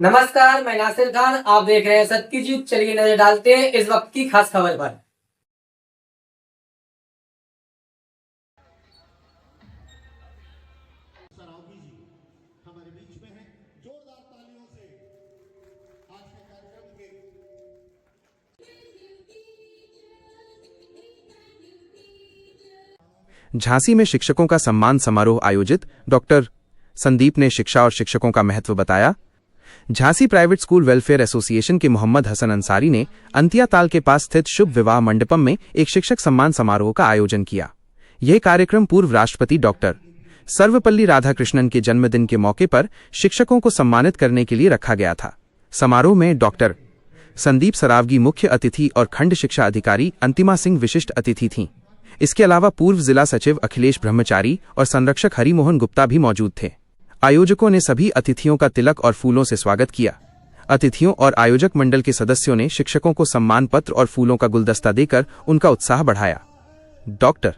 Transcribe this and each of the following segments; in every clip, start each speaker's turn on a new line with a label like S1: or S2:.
S1: नमस्कार, मैं नासिर खान। आप देख रहे हैं सत्यजीत। चलिए नजर डालते हैं इस वक्त की खास खबर पर।
S2: सरावगी जी हमारे बीच में हैं। जोरदार तालियों से आज के कार्यक्रम के
S3: झांसी में शिक्षकों का सम्मान समारोह आयोजित। डॉक्टर संदीप ने शिक्षा और शिक्षकों का महत्व बताया। Jhansi private school welfare association के मोहम्मद हसन अंसारी ने अंतिया ताल के पास स्थित शुभ विवाह मंडपम में एक शिक्षक सम्मान समारोह का आयोजन किया। यह कार्यक्रम पूर्व राष्ट्रपति डॉक्टर सर्वपल्ली राधाकृष्णन के जन्मदिन के मौके पर शिक्षकों को सम्मानित करने के लिए रखा गया था। समारोह में डॉक्टर संदीप सरावगी मुख्य अतिथि और खंड शिक्षा अधिकारी अंतिमा सिंह विशिष्ट अतिथि थीं। इसके अलावा पूर्व जिला सचिव अखिलेश ब्रह्मचारी और संरक्षक हरिमोहन गुप्ता भी मौजूद थे। आयोजकों ने सभी अतिथियों का तिलक और फूलों से स्वागत किया। अतिथियों और आयोजक मंडल के सदस्यों ने शिक्षकों को सम्मान पत्र और फूलों का गुलदस्ता देकर उनका उत्साह बढ़ाया। डॉक्टर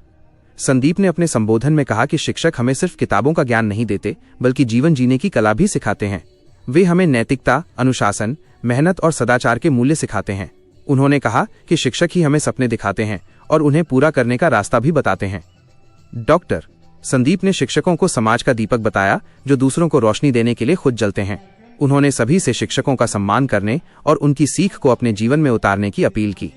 S3: संदीप ने अपने संबोधन में कहा कि शिक्षक हमें सिर्फ किताबों का ज्ञान नहीं देते, बल्कि जीवन जीने की कला भी सिखाते हैं। वे हमें नैतिकता, अनुशासन, मेहनत और सदाचार के मूल्य सिखाते हैं। उन्होंने कहा कि शिक्षक ही हमें सपने दिखाते हैं और उन्हें पूरा करने का रास्ता भी बताते हैं। डॉक्टर संदीप ने शिक्षकों को समाज का दीपक बताया, जो दूसरों को रोशनी देने के लिए खुद जलते हैं। उन्होंने सभी से शिक्षकों का सम्मान करने और उनकी सीख को अपने जीवन में उतारने की अपील की।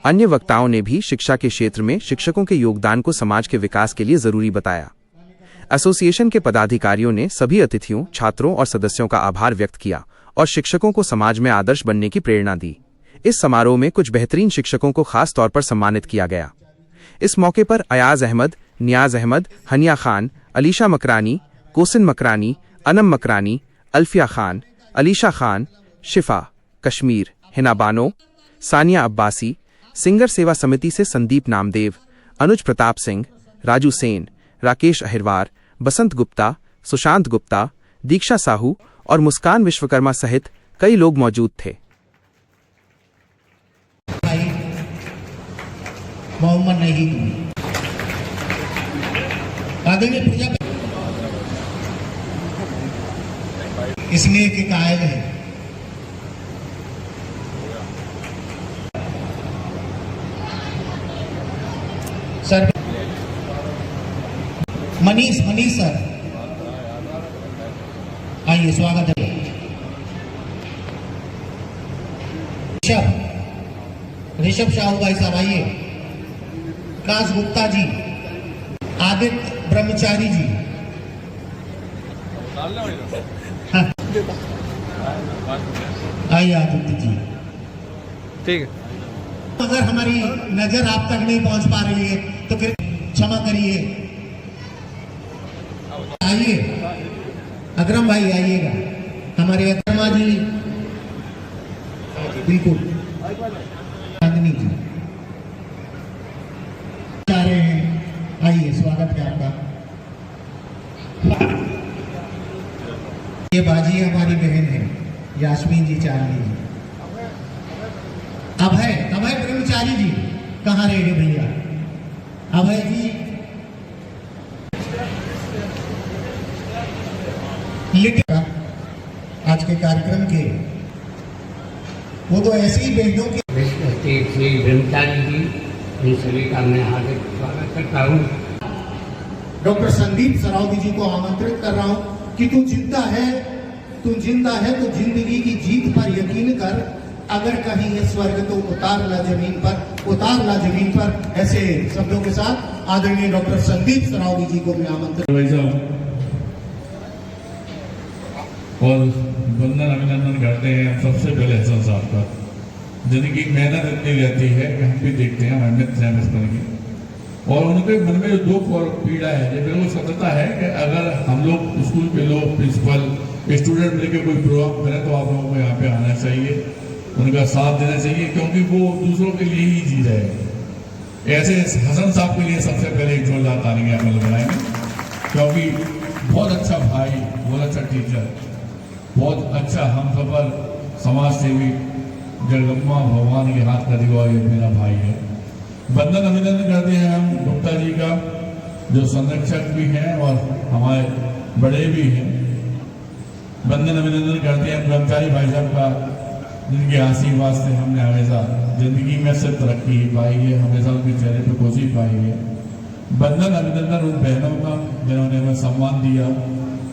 S3: अन्य वक्ताओं ने भी शिक्षा के क्षेत्र में शिक्षकों के योगदान को समाज के विकास के लिए जरूरी बताया। एसोसिएशन के पदाधिकारियों ने सभी अतिथियों, छात्रों और सदस्यों का आभार व्यक्त किया और शिक्षकों को समाज में आदर्श बनने की प्रेरणा दी। इस समारोह में कुछ बेहतरीन शिक्षकों को खास तौर पर सम्मानित किया गया। इस मौके पर अयाज अहमद, नियाज अहमद, हनिया खान, अलीशा मकरानी, कोसिन मकरानी, अनम मकरानी, अल्फिया खान, अलीशा खान, शिफा, कश्मीर, हिना बानो, सानिया अब्बासी, सिंगर सेवा समिति से संदीप नामदेव, अनुज प्रताप सिंह, राजू सेन, राकेश अहिरवार, बसंत गुप्ता, सुशांत गुप्ता, दीक्षा साहू और मुस्कान विश्वकर्मा सहित कई लोग मौजूद थे।
S2: मोहम्मद नहीं आदरणीय पूजा इसलिए कि कायल है। सर मनीष सर आइए, स्वागत है। ऋषभ साहू भाई साहब आइए। काश गुप्ता जी, आदित्य ब्रह्मचारी जी, हाँ। आइए आदित्य जी।
S3: ठीक है।
S2: अगर हमारी नजर आप तक नहीं पहुंच पा रही है तो फिर क्षमा करिए। आइए अकरम भाई, आइएगा। हमारे अकरमा जी, बिल्कुल चांदनी जी जा रहे हैं। आइए, स्वागत है आपका। ये बाजी हमारी बहन है यास्मीन जी, चांदनी जी। अभय ब्रह्मचारी जी कहाँ रह गए भैया? अभय जी आज के कार्यक्रम के वो तो ऐसे ही बहनों के
S4: श्री ब्रह्मचारी जी, इन सभी का मैं हार्दिक स्वागत करता हूँ।
S2: डॉक्टर संदीप सरावगी जी को आमंत्रित कर रहा हूं कि तू जिंदा है तो जिंदगी की जीत पर यकीन कर। अगर कहीं ये स्वर्ग तो उतार ला जमीन पर। ऐसे शब्दों के साथ आदरणीय डॉक्टर संदीप सरावगी जी को मैं आमंत्रित।
S5: और वंदन अभिनंदन करते हैं सबसे पहले हसन साहब का, जिनकी मेहनत इतनी रहती है कि हम भी देखते हैं, मेहनत है बचपन की। और उनके मन में जो दुख और पीड़ा है, ये बिल्कुल सत्यता है कि अगर हम लोग स्कूल के लोग, प्रिंसिपल, स्टूडेंट मिलकर कोई प्रोग्राम करें तो आप लोगों को यहाँ पे आना चाहिए, उनका साथ देना चाहिए, क्योंकि वो दूसरों के लिए ही जी रहे हैं। ऐसे हसन साहब के लिए सबसे पहले एक जोरदार तालियां अमल बनाएंगे, क्योंकि बहुत अच्छा भाई, बहुत अच्छा टीचर, बहुत अच्छा हमसफर समाज सेवी, जगदम्बा भगवान के हाथ का दिवा ये मेरा भाई है। वंदन अभिनंदन करते हैं हम गुप्ता जी का, जो संरक्षक भी हैं और हमारे बड़े भी हैं। वंदन अभिनंदन करते हैं ब्रह्मचारी भाई साहब का, जिनके आशीर्वाद से हमने हमेशा जिंदगी में सिर्फ तरक्की पाई है, हमेशा उनके चेहरे पर खुशी पाई है। वंदन अभिनंदन उन बहनों का जिन्होंने हमें सम्मान दिया,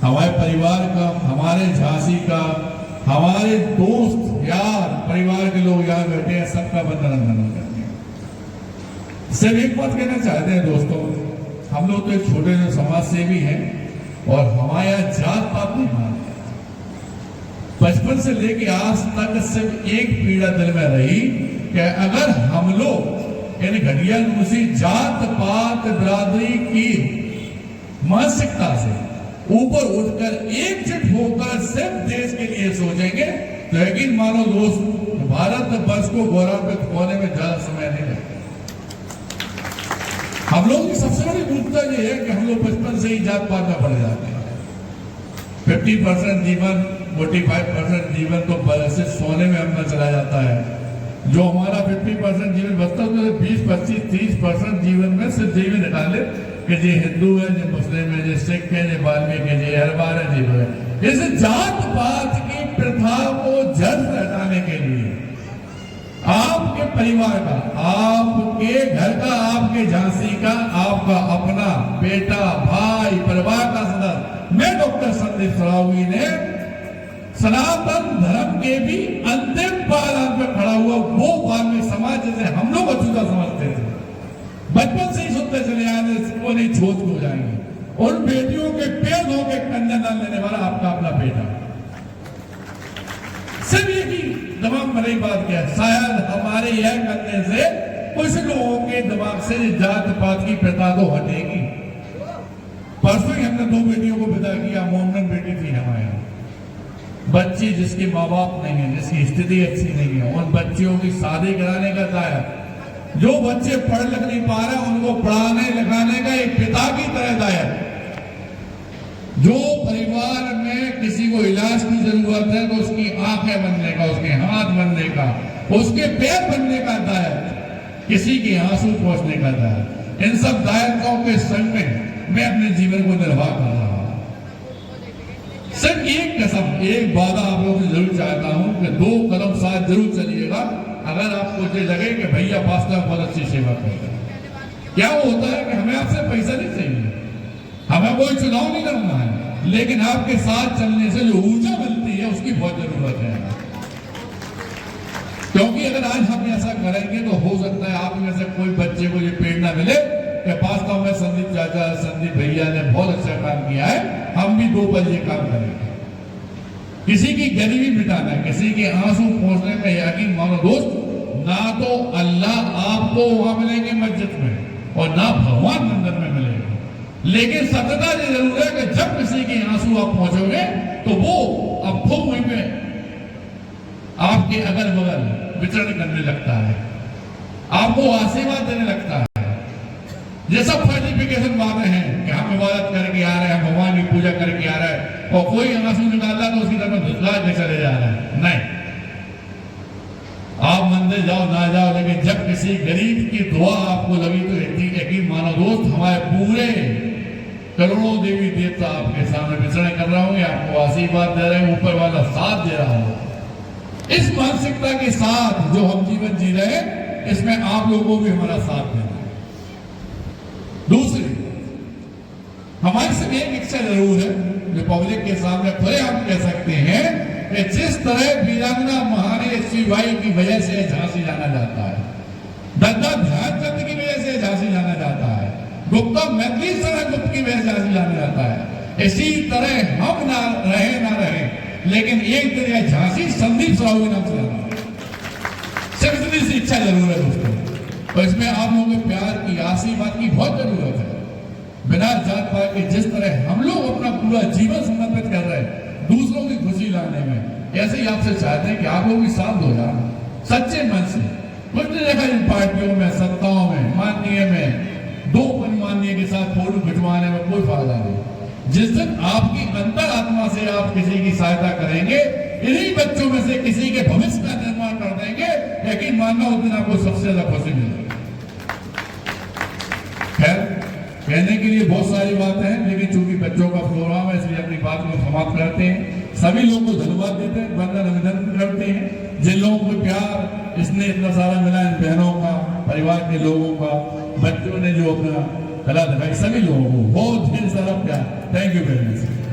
S5: हमारे परिवार का, हमारे झांसी का, हमारे दोस्त यार परिवार के लोग यहाँ बैठे हैं, सबका वंदन अभिनंदन करते हैं। सिर्फ एक बात कहना चाहते हैं दोस्तों, हम लोग तो एक छोटे से समाज सेवी हैं और हमारे यहाँ जात पात नहीं मानते। बचपन से लेके आज तक सिर्फ एक पीड़ा दिल में रही कि अगर हम लोग इन घटिया उसी जात पात बिरादरी की मानसिकता से ऊपर उठकर एकजुट होकर सिर्फ देश के लिए सोचेंगे तो यकीन मानो दोस्त, भारत वर्ष को गौरवान्वित होने में ज्यादा समय नहीं लगेगा। हम लोग की सबसे बड़ी मूर्खता यह है कि हम लोग बचपन से ही जात पात में पड़ जाते हैं। 50% जीवन, 45% जीवन तो से सोने में अपना चला जाता है। जो हमारा 50% जीवन बचता है तो 20, 25, 30% जीवन में सिर्फ जीवन निकाले कि जी हिंदू है, जी मुस्लिम है, जी सिख है, जी वाल्मीकि है, जी हरवार है, जी है। इस जात पात की प्रथा को जड़ से हटाने के लिए आपके परिवार का, आपके घर का, आपके झांसी का, आपका अपना बेटा, भाई, परिवार का सदस्य, मैं डॉक्टर संदीप सरावगी ने सनातन धर्म के भी अंतिम पायदान पर खड़ा हुआ वो वाल्मीकि समाज जिसे हम लोग अछूता समझते थे, बचपन से ही सुनते चले आए, वो नहीं छोट हो जाएंगे। उन बेटियों के पैर धो के कन्यादान लेने वाला आपका अपना बेटा। सिर्फ एक ही दिमाग में रही बात क्या है, शायद हमारे यह करने से कुछ लोगों के दिमाग से जात पात की प्रथा तो हटेगी। परसों ही हमने 2 बेटियों को विदा किया, मोमडन बेटी थी हमारे यहाँ, बच्ची जिसके माँ बाप नहीं है, जिसकी स्थिति अच्छी नहीं है, उन बच्चियों की शादी कराने का दायित्व, जो बच्चे पढ़ लिख नहीं पा रहे उनको पढ़ाने लिखाने का एक पिता की तरह दायित्व, जो परिवार में किसी को इलाज की जरूरत है तो उसकी आंखें बनने का, उसके हाथ बनने का, उसके पैर बनने का दायित्व, किसी के आंसू पहुंचने का दायित्व, इन सब दायित्वों के संग में मैं अपने जीवन को निर्वाह कर रहा हूं। सिर्फ एक कसम, एक वादा आप लोगों से जरूर चाहता हूं कि 2 कदम साथ जरूर चलिएगा अगर आपको ये लगे कि भैया वास्तव में बहुत अच्छी सेवा करते हैं। क्या होता है कि हमें आपसे पैसा नहीं चाहिए, हमें कोई चुनाव नहीं लड़ना है, लेकिन आपके साथ चलने से जो ऊर्जा मिलती है उसकी बहुत जरूरत है। क्योंकि अगर आज हम ऐसा करेंगे तो हो सकता है आप में से कोई बच्चे को ये प्रेरणा मिले कि वास्तव में संदीप चाचा, संदीप भैया ने बहुत अच्छा काम किया है, हम भी 2 पल ये काम करेंगे। किसी की गरीबी मिटाना है, किसी के आंसू पहुंचने में यकीन मानो दोस्त, ना तो अल्लाह आपको वहां मिलेंगे मस्जिद में और ना भगवान मंदिर में मिलेंगे, लेकिन सत्यता ये जरूर है कि जब किसी के आंसू आप पहुंचोगे तो वो अब वहीं पे आपके अगल बगल विचरण करने लगता है, आपको आशीर्वाद देने लगता है। ये सब सर्टिफिकेशन बातें हैं कि हम इबादत करके आ रहे हैं, भगवान की पूजा करके आ रहे हैं, और कोई आंसू निकालता है तो उसकी तरफ धुतला के चले जा रहे हैं। नहीं, आप मंदिर जाओ ना जाओ, लेकिन जब किसी गरीब की दुआ आपको लगी तो यकीन मानो दोस्त, हमारे पूरे करोड़ों देवी देवता आपके सामने विचरण कर रहा हूं, आपको आशीर्वाद दे रहे हैं, ऊपर वाला साथ दे रहा हूं। इस मानसिकता के साथ जो हम जीवन जी रहे हैं, इसमें आप लोगों को भी हमारा साथ देना है। दूसरी, हमारी सिर्फ एक इच्छा जरूर है जो पब्लिक के सामने खुले हम कह सकते हैं कि जिस तरह वीरांगना महारानी लक्ष्मीबाई की वजह से झांसी जाना जाता है, दादा ध्यानचंद की वजह से झांसी जाना जाता है, गुप्ता मैथिली शरण गुप्त की वजह से झांसी जाना जाता है, इसी तरह हम ना रहे लेकिन एक दिन यह झांसी संदीप साहू के नाम से जाना, सिर्फ इतनी सी इच्छा जरूर है दोस्तों। और इसमें आप लोगों के प्यार की, आशीर्वाद की बहुत जरूरत है। बिना जात पात के जिस तरह हम लोग अपना पूरा जीवन समर्पित कर रहे हैं दूसरों की खुशी लाने में, ऐसे ही आपसे चाहते हैं कि आप लोग भी साथ हो जाए सच्चे मन से। कुछ नहीं देखा इन पार्टियों में, सत्ताओं में, माननीय में 2 मनमाननीय के साथ फोटो खिंचवाने में कोई फायदा नहीं। जिस दिन आपकी अंतर आत्मा से आप किसी की सहायता करेंगे, इन्हीं बच्चों में से किसी के भविष्य का निर्माण कर देंगे, यकीन मानना उस दिन आपको सबसे ज्यादा खुशी मिलेगी। खैर, कहने के लिए बहुत सारी बातें हैं, लेकिन चूंकि बच्चों का प्रोग्राम है इसलिए अपनी बात को समाप्त करते हैं। सभी लोगों को धन्यवाद देते हैं, वंदन अभिनंदन करते हैं। जिन लोगों को प्यार इसने इतना सारा मिला, इन बहनों का, परिवार के लोगों का, बच्चों ने जो अपना कला दिखाई, सभी लोगों को बहुत ढेर सारा प्यार। Thank you very much.